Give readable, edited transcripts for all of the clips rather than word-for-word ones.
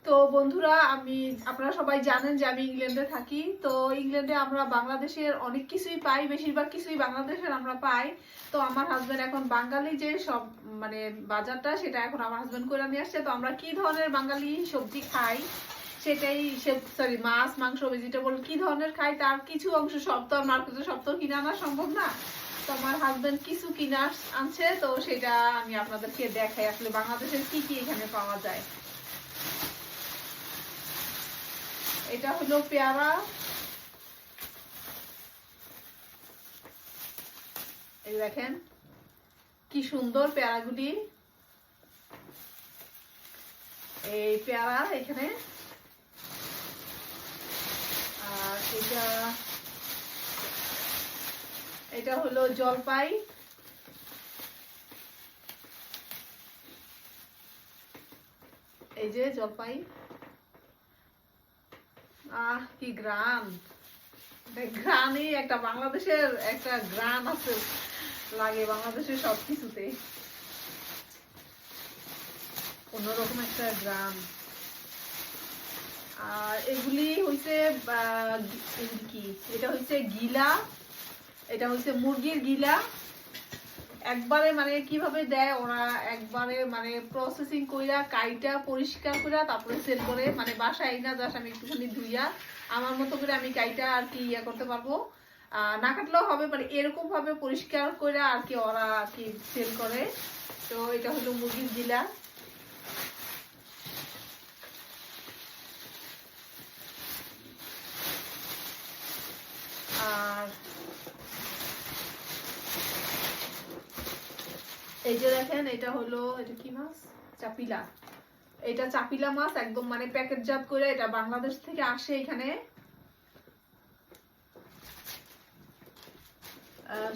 তো বন্ধুরা, আপনারা সবাই জানেন যে আমি ইংল্যান্ডে থাকি। তো ইংল্যান্ডে আমরা বাংলাদেশের অনেক কিছুই পাই, বেশিরভাগ কিছুই বাংলাদেশের আমরা পাই। তো আমার হাজবেন্ড এখন বাঙালি যে সব মানে বাজারটা, সেটা এখন আমার হাজবেন্ড করে নিয়ে আসছে। তো আমরা কি ধরনের বাঙালি সবজি খাই সেটাই, সরি, মাছ মাংস ভেজিটেবল কি ধরনের খাই তার কিছু অংশ, সব তো আর মার্কেটে সব তো কিনে আনা সম্ভব না। তো আমার হাজবেন্ড কিছু কিনে আনছে, তো সেটা আমি আপনাদেরকে দেখাই আসলে বাংলাদেশের কি কি এখানে পাওয়া যায়। এটা হলো পেয়ারা, এই দেখেন কি সুন্দর পেয়ারাগুলি। এই পেয়ারা এখানে, আর এটা হলো জলপাই, এই যে জলপাই। কি গ্রান, গ্রানই একটা বাংলাদেশের একটা গ্রান আছে লাগে বাংলাদেশের সবকিছুতে, অন্যরকম একটা গ্রান। আর এগুলি হইছে কি, এটা হইছে গিলা, এটা হইছে মুরগির গিলা। একবারে মানে কিভাবে দেয় ওরা, একবারে মানে প্রসেসিং কইরা কাইটা পরিষ্কার কইরা তারপরে সেল করে, মানে বাসায় না জাস্ট আমি একটুখানি ধুইয়া আমার মতো করে আমি কাইটা আর কি ইয়া করতে পারবো, না কাটলেও হবে, মানে এরকম ভাবে পরিষ্কার করে আর কি ওরা আর কি সেল করে। তো এটা হলো মুরগির গিলা। আর এই যে দেখেন, এটা হলো, এটা কি মাছ, চাপিলা। এটা চাপিলা মাছ, একদম মানে প্যাকেটজাত করে, এটা বাংলাদেশ থেকে আসে এখানে।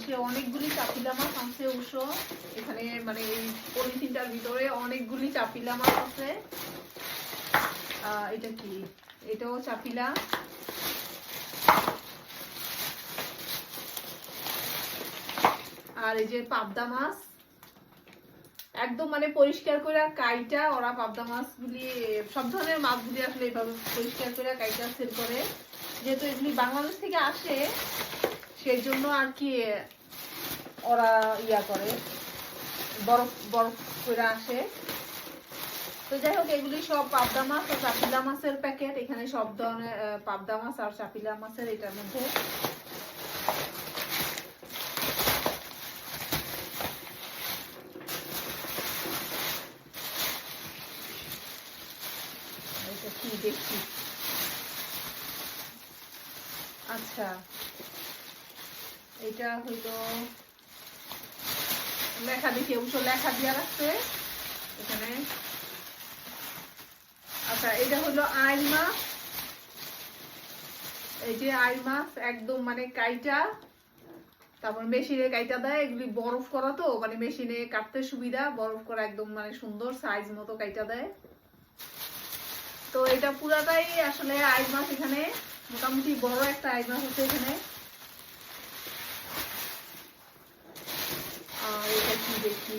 সে অনেকগুলি চাপিলা মাছ আছে অবশ্য এখানে, মানে এই পলিথিনটার ভিতরে অনেকগুলি চাপিলা মাছ আছে। এটা কি, এটাও চাপিলা। আর এই যে পাবদা মাছ, একদম মানে পরিষ্কার করে কাইটা ওরা পাবদা মাছগুলি, সব ধরনের মাছগুলি আসলে এইভাবে পরিষ্কার করে কাইটা সেল করে। যেহেতু এগুলি বাংলাদেশ থেকে আসে সেই জন্য আর কি ওরা ইয়া করে, বরফ বরফ করে আসে। তো যাই হোক, এগুলি সব পাবদা মাছ ও চাপিলা মাছের প্যাকেট। এখানে সব ধরনের পাবদা মাছ আর চাপিলা মাছের এটার মধ্যে। কি দেখছি, আচ্ছা এটা হইলো লেখা, দেখি অবশ্য লেখা দিয়ে রাখছে এখানে। আচ্ছা, এটা হলো আইল মাছ, এই যে আইল মাছ একদম মানে কাইটা, তারপর মেশিনে কাইটা দেয়। এগুলি বরফ করা, তো মানে মেশিনে কাটতে সুবিধা, বরফ করা একদম মানে সুন্দর সাইজ মতো কাইটা দেয়। তো এটা পুরাটাই আসলে আইল মাছ। এখানে মোটামুটি বড় একটা আইল মাছ আছে এখানে। আর এটা কি দেখি,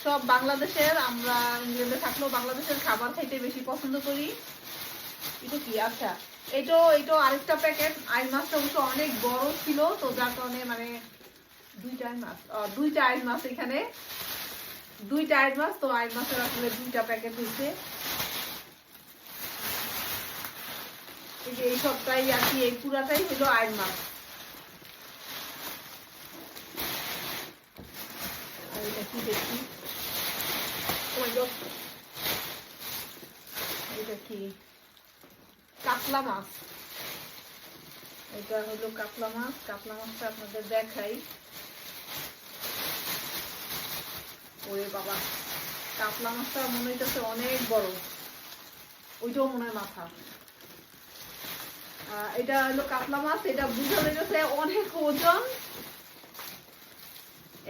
সব বাংলাদেশের, আমরা ইংল্যান্ডে থাকলেও বাংলাদেশের খাবার খাইতে বেশি পছন্দ করি। এটা কি, আচ্ছা এটা আরেকটা প্যাকেট। আইল মাছটা অবশ্য অনেক বড় ছিল, তো যার কারণে মানে দুইটা আইল মাছ এখানে, দুইটা আইল মাছ। তো আইল মাছের আসলে দুইটা প্যাকেট হয়েছে। এই যে এই সবটাই আর কি, এই পুরাটাই হলো আইল মাছ। আর এটা কি দেখি, এটা কি, কাতলা মাছ। এটা হলো কাতলা মাছ। কাতলা মাছটা আপনাদের দেখাই। ওরে বাবা, কাতলা মাছটা মনে হইতেছে অনেক বড়, ওইটাও মনে হয় মাথা। এটা হলো কাতলা মাছ। এটা বুঝা যাচ্ছে অনেক ওজন,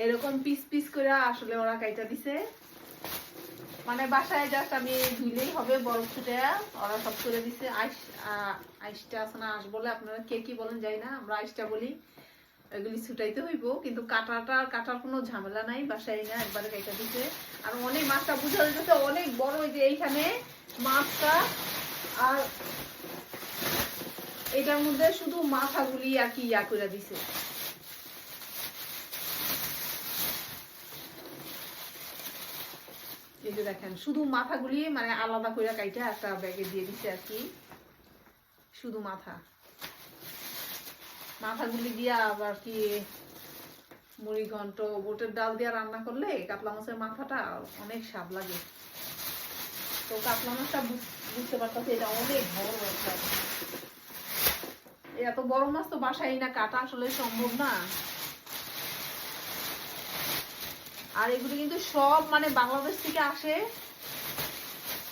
এরকম পিস পিস করে আসলে ওরা কাইটা দিছে। মানে বাসায় জাস্ট আমি ধুইলেই হবে, বরফ ছুটে ওরা সব করে দিছে। আইসটা আছে না, আঁশ বলে, আপনারা কে কি বলেন জানি না, আমরা আইসটা বলি। এগুলি ছুটাইতে হইব, কিন্তু কাটার কোনো ঝামেলা নাই, বাসায় না একবারে কাটা দিতে। আর অনেক মাছটা বুঝা যাচ্ছে অনেক বড়, ওই যে এইখানে মাছটা, আর এটার মধ্যে শুধু মাথাগুলি আর কি ইয়া করে দিছে। এই যে দেখেন শুধু মাথাগুলি মানে আলাদা করে কাইটা একটা ব্যাগে দিয়ে দিছে আর কি, শুধু মাথাগুলি দিয়া আবার কি মুড়ি ঘন্ট বুটের ডাল দিয়া রান্না করলে কাতলা মাছের মাথাটা অনেক স্বাদ লাগে। তো কাতলা মাছটা বুঝতে পারতেছে এটা অনেক বড় একটা, এত বড় মাছ তো বাসায় না কাটা আসলে সম্ভব না। আর এগুলো কিন্তু সব মানে বাংলাদেশ থেকে আসে,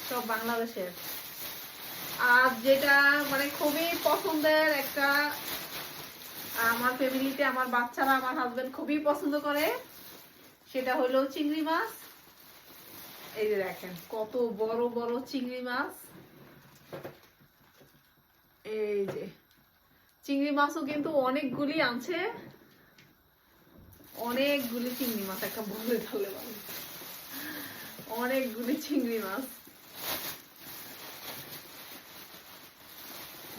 সব বাংলাদেশের। আর যেটা মানে খুবই পছন্দের একটা, আমার ফ্যামিলিতে আমার বাচ্চারা আমার হাজবেন্ড খুবই পছন্দ করে, সেটা হলো চিংড়ি মাছ। এই যে দেখেন কত বড় বড় চিংড়ি মাছ, এই যে চিংড়ি মাছও কিন্তু অনেকগুলি আনছে, অনেকগুলি চিংড়ি মাছ, একটা বলে ধরলে ভালো, অনেকগুলি চিংড়ি মাছ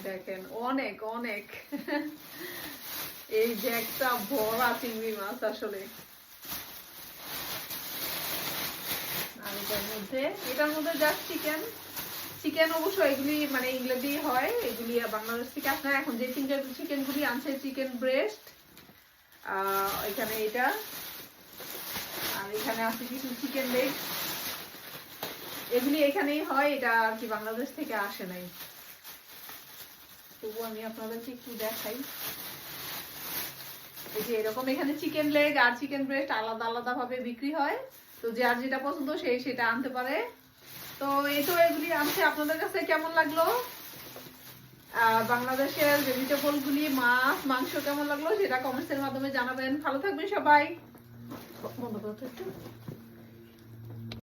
দেখেন, অনেক অনেক এই যে একটা বড় চিংড়ি মাছ আসলে। আর এটার মধ্যে জাস্ট চিকেন অবশ্য এগুলি মানে ইংল্যান্ডেই হয়, এগুলি বাংলাদেশ থেকে আসে না। এখন যে চিকেন গুলি আনছে চিকেন ব্রেস্ট, এখানে এটা, আর এখানে আছে কিছু চিকেন লেগ, এগুলি এখানেই হয়, এটা আর কি বাংলাদেশ থেকে আসে নাই। তবু আমি আপনাদেরকে একটু দেখাই, এই যে এরকম এখানে চিকেন লেগ আর চিকেন ব্রেস্ট আলাদা আলাদা ভাবে বিক্রি হয়, তো যার যেটা পছন্দ সেই সেটা আনতে পারে। তো এই তো এগুলি আনছে, আপনাদের কাছে কেমন লাগলো বাংলাদেশের ভেজিটেবল গুলি, মাছ মাংস কেমন লাগলো সেটা কমেন্টসের মাধ্যমে জানাবেন। ভালো থাকবেন সবাই। বন্ধ করতে একটু।